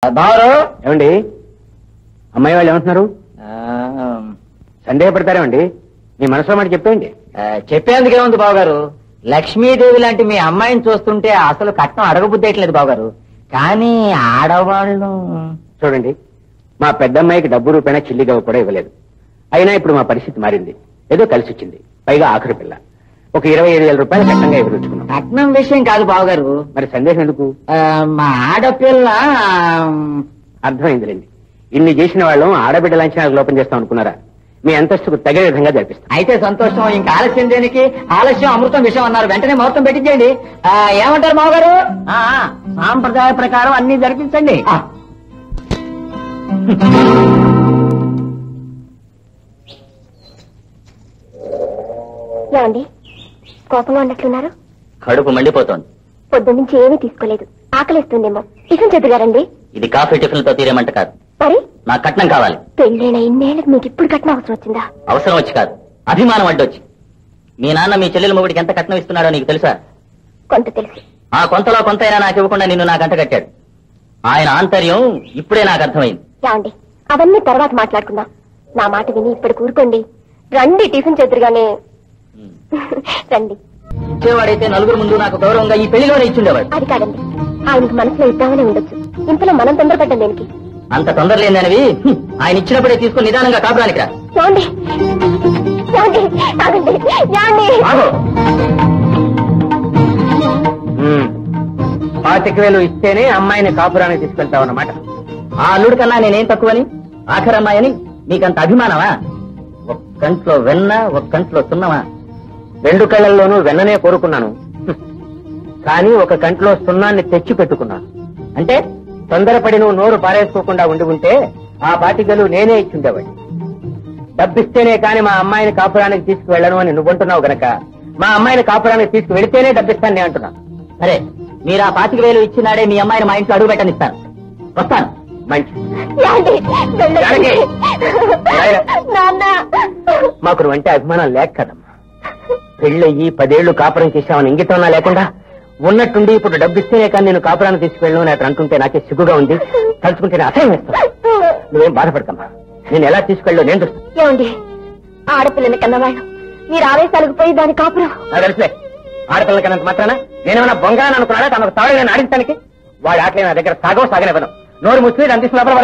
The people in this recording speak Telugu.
బావరు ఏమండి, అమ్మాయి వాళ్ళు ఏమంటున్నారు? సందేహపడతారేమండి? మీ మనసులో మాట చెప్పేయండి. చెప్పేందుకే ఉంది బావగారు. లక్ష్మీదేవి లాంటి మీ అమ్మాయిని చూస్తుంటే అసలు కట్నం అడగబుద్ధేయట్లేదు బావగారు. కానీ ఆడవాళ్ళు చూడండి, మా పెద్దమ్మాయికి డబ్బు రూపాయినా చిల్లిగా కూడా ఇవ్వలేదు. అయినా ఇప్పుడు మా పరిస్థితి మారింది. ఏదో కలిసి వచ్చింది. పైగా ఆఖరి పిల్ల. ఒక 25,000 రూపాయలు కట్టంగా ఎదురుచుకున్నాం. కట్నం విషయం కాదు బావగారు. మరి సందేహం ఎందుకు? మా ఆడపిల్ల అర్థమైందిలేండి. ఇన్ని చేసిన వాళ్ళం ఆడబిడ్డ లాంఛనాలకు లోపం చేస్తాం అనుకున్నారా? మీ అంతస్తుకు తగిన విధంగా జరిపిస్తాం. అయితే సంతోషం. ఇంకా ఆలస్యం దేనికి? ఆలస్యం అమృతం విషయం అన్నారు. వెంటనే ముహూర్తం పెట్టించండి. ఏమంటారు మావగారు? సాంప్రదాయ ప్రకారం అన్ని జరిపించండి. ఏమండి, కోపంగా ఉన్నట్లున్నారు? కడుపు మండిపోతోంది. పొద్దున్నుంచి ఏమీ తీసుకోలేదు. ఆకలిస్తుందేమో. టిఫిన్ చెద్దుగారండి. ఇది కాఫీ టిఫిన్ తో తీరేమంట కాదు. మరి నాకు కట్నం కావాలి. పెళ్ళైన ఇన్నేళ్ళకి మీకు ఇప్పుడు కట్నం అవసరం వచ్చిందా? అవసరం వచ్చి కాదు, అభిమానం అడ్డొచ్చి. మీ నాన్న మీ చెల్లెల మొగుడికి ఎంత కట్నం ఇస్తున్నాడో నీకు తెలుసా? కొంత తెలుసు. ఆ కొంతలో కొంతైనా నాకు ఇవ్వకుండా నిన్ను నాకు అంట కట్టాడు. ఆయన ఆంతర్యం ఇప్పుడే నాకు అర్థమైంది. ఏమండి, అవన్నీ తర్వాత మాట్లాడుకుందాం. నా మాట విని ఇప్పుడు కూరుకోండి. రండి, టిఫిన్ చెద్దురుగానే రండి. ఇచ్చేవాడైతే నలుగురు ముందు నాకు గౌరవంగా ఈ పెళ్లిలోనే ఇచ్చుండేవాడు. అది కాదండి, ఆయనకి మనసులో ఇద్దామనే ఉండొచ్చు. ఇంతలో మనం తొందరపడ్డం దేనికి? అంత తొందర లేదనివి ఆయన ఇచ్చినప్పుడే తీసుకుని నిదానంగా కాపురానికి రా. ఏమండి, ఏమండి, ఆగండి, ఏమండి. 25,000 ఇస్తేనే అమ్మాయిని కాపురానికి తీసుకెళ్తావన్నమాట. ఆ అల్లుడి కన్నా నేనేం తక్కువని, ఆఖరి అమ్మాయని నీకంత అభిమానమా? ఒక కంట్లో వెన్న, ఒక కంట్లో సున్నమా? 2 కళ్ళల్లోనూ వెన్ననే కోరుకున్నాను. కానీ ఒక కంట్లో సున్నాన్ని తెచ్చి పెట్టుకున్నాను. అంటే తొందరపడి నువ్వు నోరు పారేసుకోకుండా ఉండి ఉంటే ఆ పాటికలు నేనే ఇచ్చుండేవాడి. డబ్బిస్తేనే కాని మా అమ్మాయిని కాపురానికి తీసుకువెళ్ళను అని నువ్వుంటున్నావు గనక మా అమ్మాయిని కాపురానికి తీసుకువెళితేనే డబ్బిస్తాను నేను అంటున్నా. సరే, మీరు ఆ 25,000 ఇచ్చినాడే మీ అమ్మాయిని మా ఇంట్లో అడుగు పెట్టనిస్తాను. వస్తాను. మంచి ఏమండి, నాన్న. మాకు నువ్వంటే అభిమానం లేక కదమ్మా. పెళ్ళయ్యి 10 ఏళ్లు కాపురం చేశామని ఇంగితోనా లేకుండా ఉన్నట్టుండి ఇప్పుడు డబ్బిస్తేనే కానీ నేను కాపురాన్ని తీసుకువెళ్ళను అని అతను అంటుంటే నాకే సిగ్గుగా ఉంది. తలుచుకుంటే అసహ్యం వేస్తాను. నువ్వేం బాధపడకమ్మా. నేను ఎలా తీసుకెళ్ళో నేను చూస్తాను. ఏమండి, ఆడపిల్లని కన్నవాళ్ళు మీరు ఆవేశాలకు పోయి దాని కాపురం. నాకు తెలుసులే. ఆడపిల్లల కన్నంత మాత్రాన నేనేమన్నా బొంగాలని అనుకున్నాడా తనకు తాడు నేను ఆడించడానికి? వాడి ఆటలే నా దగ్గర సాగనివ్వను. నోరు ముచ్చి దాన్ని తీసుకున్నప్పుడు